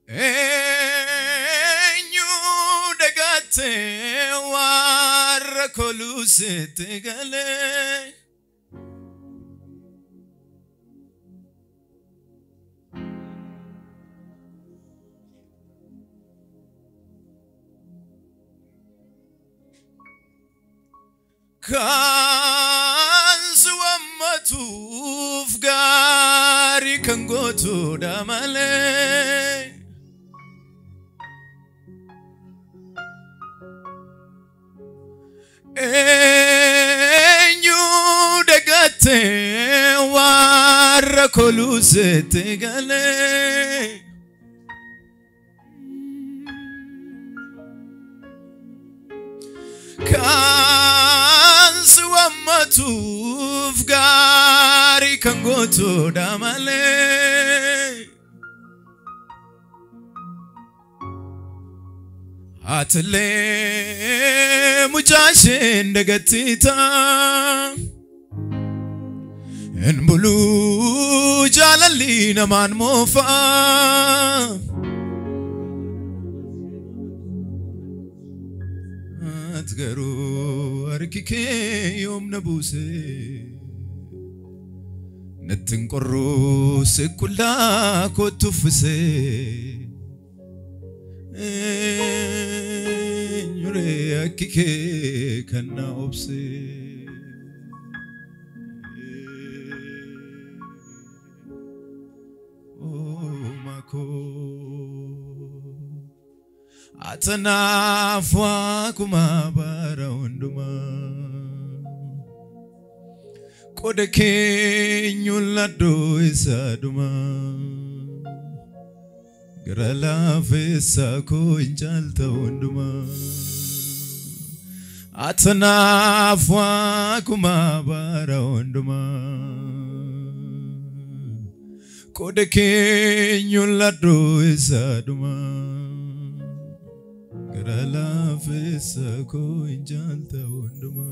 Enyu dagate war kolusete gale Kansu amatuf gari kangoto damale Enyu dagate war kolusete gale Kansu amatuf gari kangoto damale Atle mujashin dagatita En bulu jalali naman mofa Atgaru arkike yom nabuse Natinqorru sekulla kotufse Nyure akike kana obse Oh mako Atanafwa kumabara unduma Kodeke nyulado isaduma Garala fesa ko injalta unduma Atanafwa kumabara unduma Kodeke nyulado isaduma Garala fesa ko injalta unduma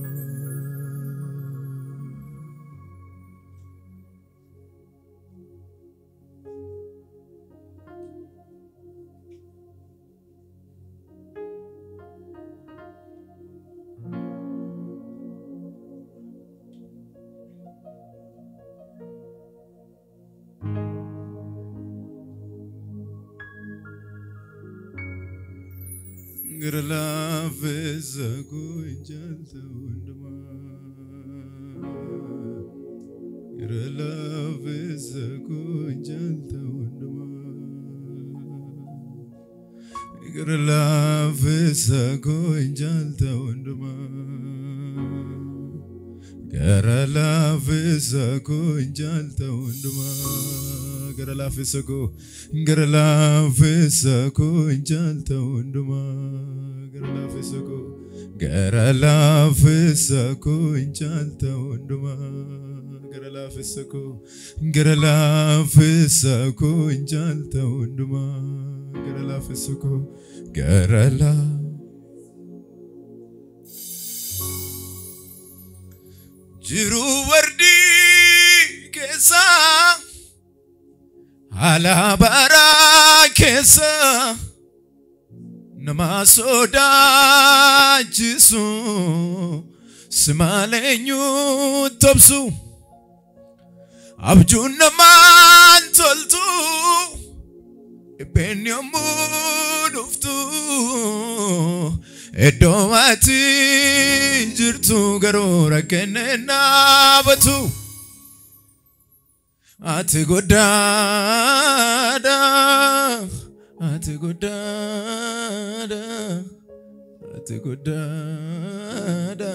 Garala fesa ko injalta unduma Garala fesa ko injalta unduma Garala fesa ko injalta unduma Garala fesa ko injalta unduma Garala fesa ko injalta unduma Garala fesa ko injalta unduma Garala fesa ko injalta unduma Garala fesa ko Jiru wardi kesa Ala bara kesa Namasoda jisu Smalenyu topsu Abjun naman toltu Ibenyamu nuftu Edomati jirtu garora kenena batu Ate godada Ate godada Ate godada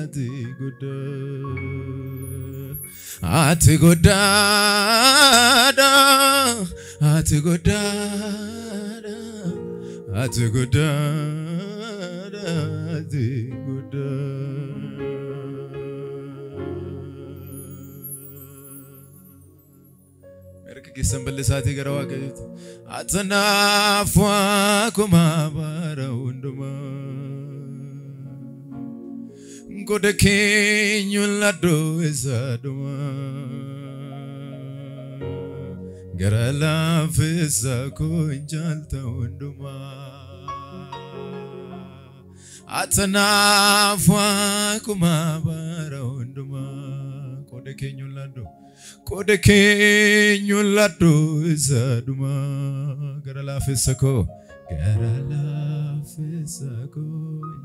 Ate godada Ate godada Ate godada Ate godada Kisambal sati garawa kayut Atanafwa kumabara unduma Kodeke nyulado esaduma gara laafessa koo hin jaalta hundumaa atanaaf akkuma bara hundumaa qooda keenyu laddu isa dhumaa gara laafessa koo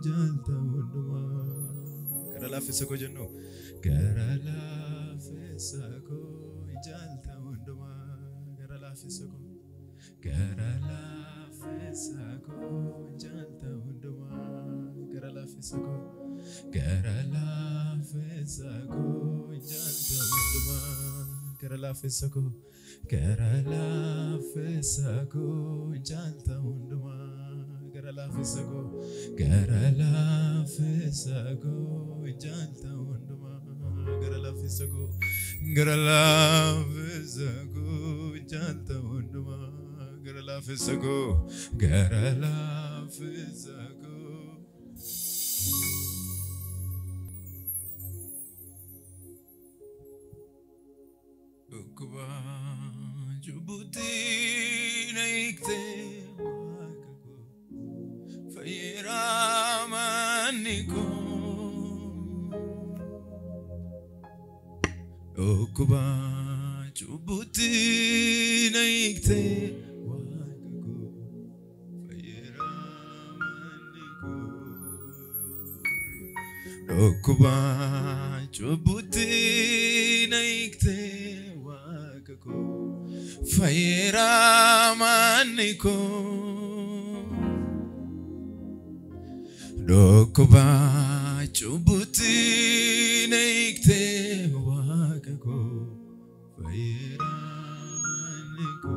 jaalta hundumaa gara laafessa koo jennu gara laafessa koo jaalta hundumaa gara laafessa koo jaalta hundumaa gara laafessa koo jaalta hundumaa gara laafessa koo jaalta hundumaa gara laafessa koo jaalta hundumaa gara laafessa koo jaalta hundumaa gara laafessa koo Ukuba jubuti naikte wakako fayera maniko Ukuba jubuti naikte wakako fayera maniko Ukuba jubuti naikte fayera maniko dokuba chubuti neikte wakako fayera maniko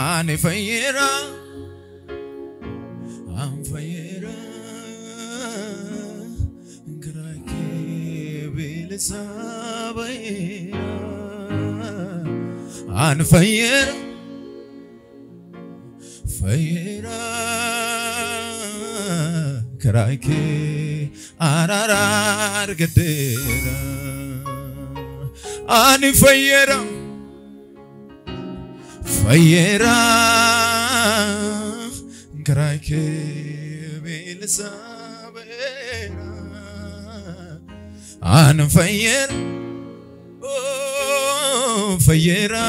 ane fayera am fayera grake bilsabayera an fayera karake ararar gadera an fayera karake bilsabera an fayera fayera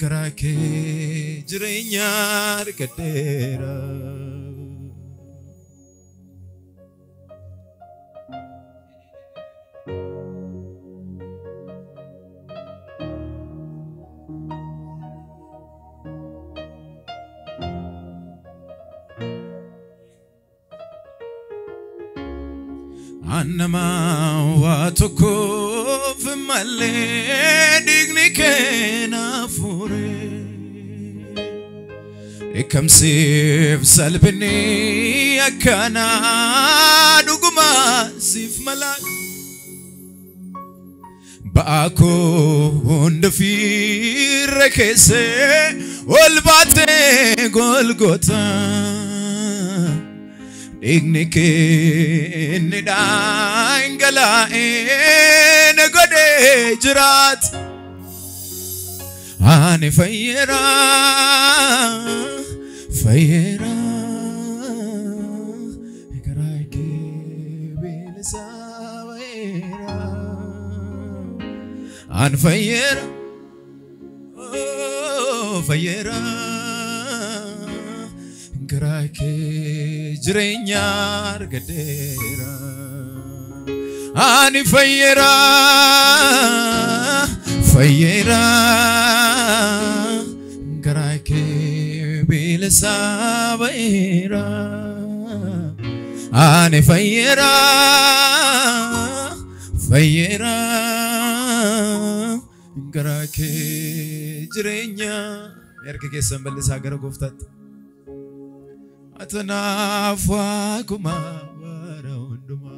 garake jirenya gadera Anama watoko vimale dignike na fure ekamsif salbini akana duguma sif malak baako undafir kese olbate golgota Ignike nidangala negode jirat ani fayera ikarake bilsawera an fayera fayera garake jirenya gadera ani fayera garake bilsabera ani fayera garake jirenya erkeke sambal sagar goftat atanafa kuma bara unduma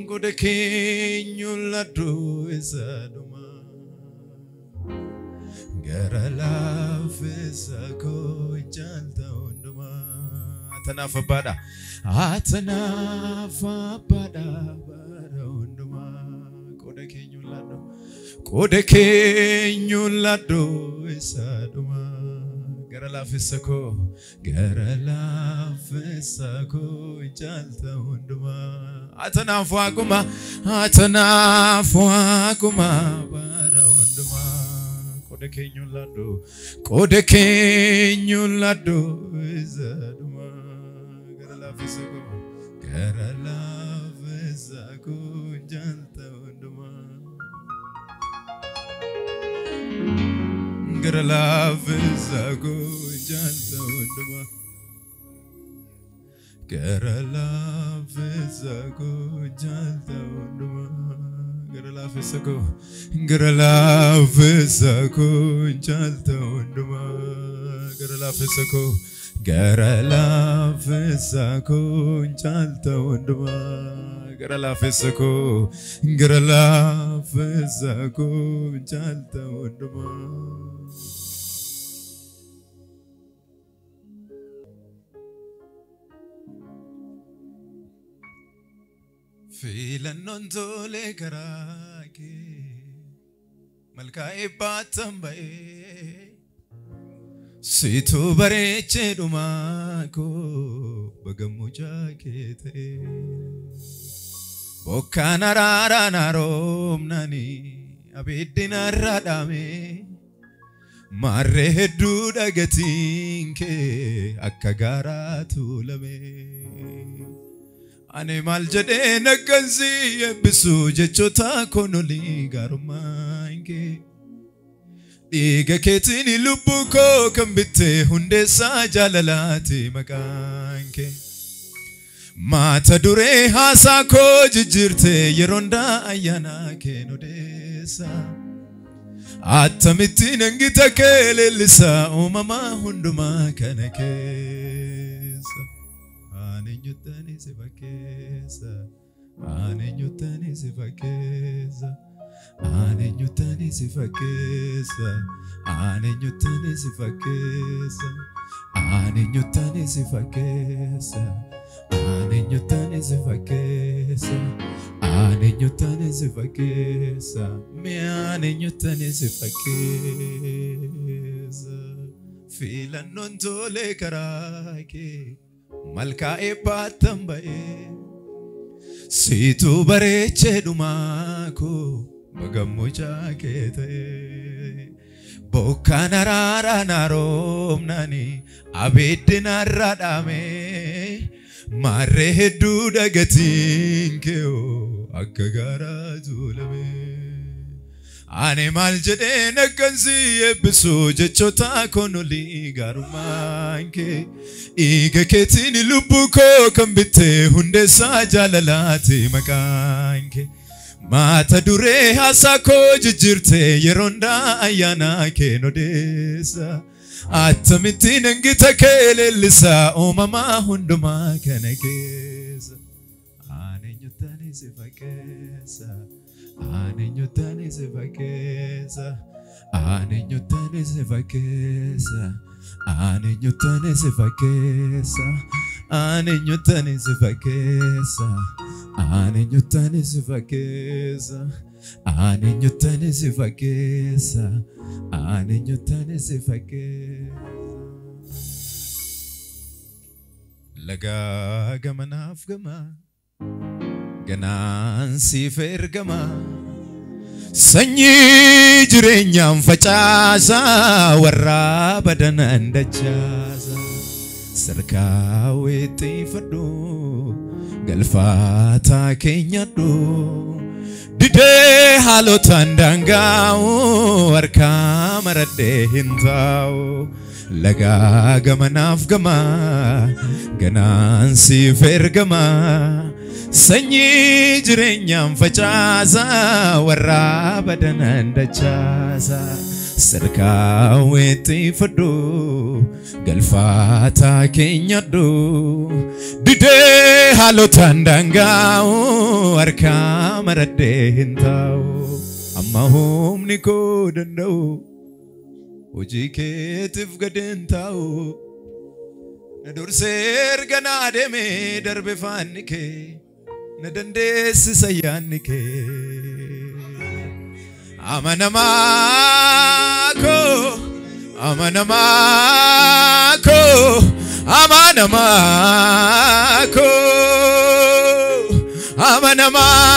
ngode kenyu laddu isaduma gara lafesa ko janta unduma atanafa bada bara unduma ngode Kode keenyu laddo isa duma gara lafisako jalta hunduma atanafu akuma bara hunduma kode keenyu laddo isa duma gara lafisako jalta hunduma Gara lafisako jalta hunduma Gara lafisako jalta hunduma Gara lafisako jalta hunduma Gara lafisako jalta hunduma Gara lafisako jalta hunduma Filannon tole karake malkae batambae situ bareche dumako bagamuja kete bokkana rara narom nani abidina radame marre heddu dagatinke akkagara tulame Ane maljade naganzi ebisu jechota konoli garumange Diga ketini lubuko kambite hundesa jalalati makanke Mata dure hasako jijirte yeronda ayana kenodesa Atamiti nangita kelelisa umama hunduma kanakesa Anenyutani sifakesa Anenyutani sifakesa Anenyutani sifakesa Anenyutani sifakesa Anenyutani sifakesa Anenyutani sifakesa Anenyutani sifakesa Me anenyutani sifakesa Filannon tole karake Malkae batambae Situ bareche dumako Bagamuja kete Bokkana rara narom nani Abidina radame Marre heddu dagatinkeo Akkagara tulame Ane maljade naganzi ebisu jechota konoli garumanke Iga ketini lubuko kambite hundesa jalalati makanke Mata dure hasako jijirte yeronda ayana kenodesa Atamiti nangita kelelisa umama hunduma kanakesa Anenyutani sifakesa Anenyutani sifakesa Anenyutani sifakesa Anenyutani sifakesa Anenyutani sifakesa Anenyutani sifakesa Anenyutani sifakesa Anenyutani sifakesa Laga gamanaf gama Ganan sifergama Sanyi jirenyam facasa warra badanan dachasa Sarkaaweti fadhu galfata kenyadhu Dide halotan dangau arka maradde hintau Laga gamanaf gama ganan sifergama Sanyi jirenyam facasa warra badanan dachasa Sarkaaweti fadhu galfata kenyadhu Dide halotan dangau arka maradde hintau Amma humni ko danda'u hojii keetiif gadeen taa'u na dursee erga naa deemee darbe faanni kee na dandeessisa yaanni kee Amanamako, amanamako, amanamako, amanamako,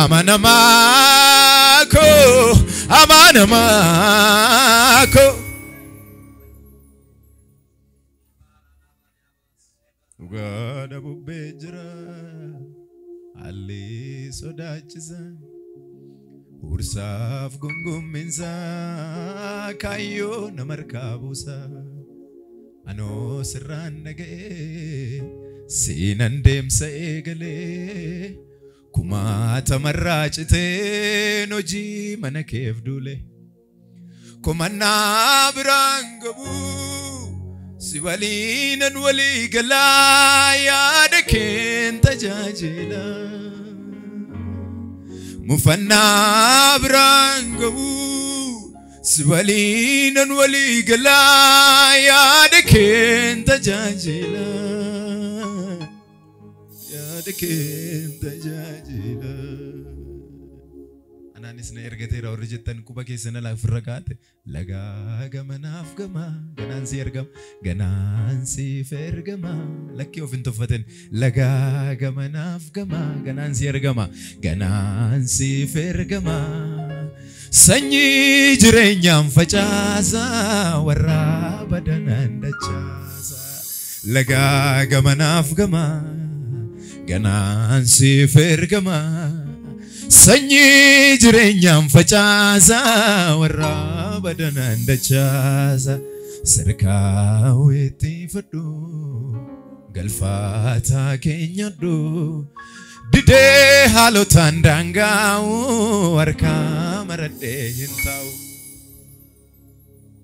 amanamako, amanamako. Ugada bubejra, ali sodachiza. Ursaf gungum minza kayo namarkabusa ano sirran nage sinandem sa egale kuma tamarrachite noji manakef dule kuma nabrangabu siwalinan wali galaya daken tajajila Mufanna brangu Swalinan wali galaya deken tajajila Ya deken tajajila Ananis na ergatera orijitan kuba kesana la fragate laga gamanaf gama ganansi ergam ganansi fergama lakki of intofaten laga gamanaf gama ganansi ergama ganansi fergama sanyi jirenyam facaasa warra badanan dachaasa laga gamanaf gama ganansi fergama sanyi jirenyam facaasa warra badanan dachaasa sarkaaweti fadhu galfata kenyadhu dide halotan dangau warka marade hintau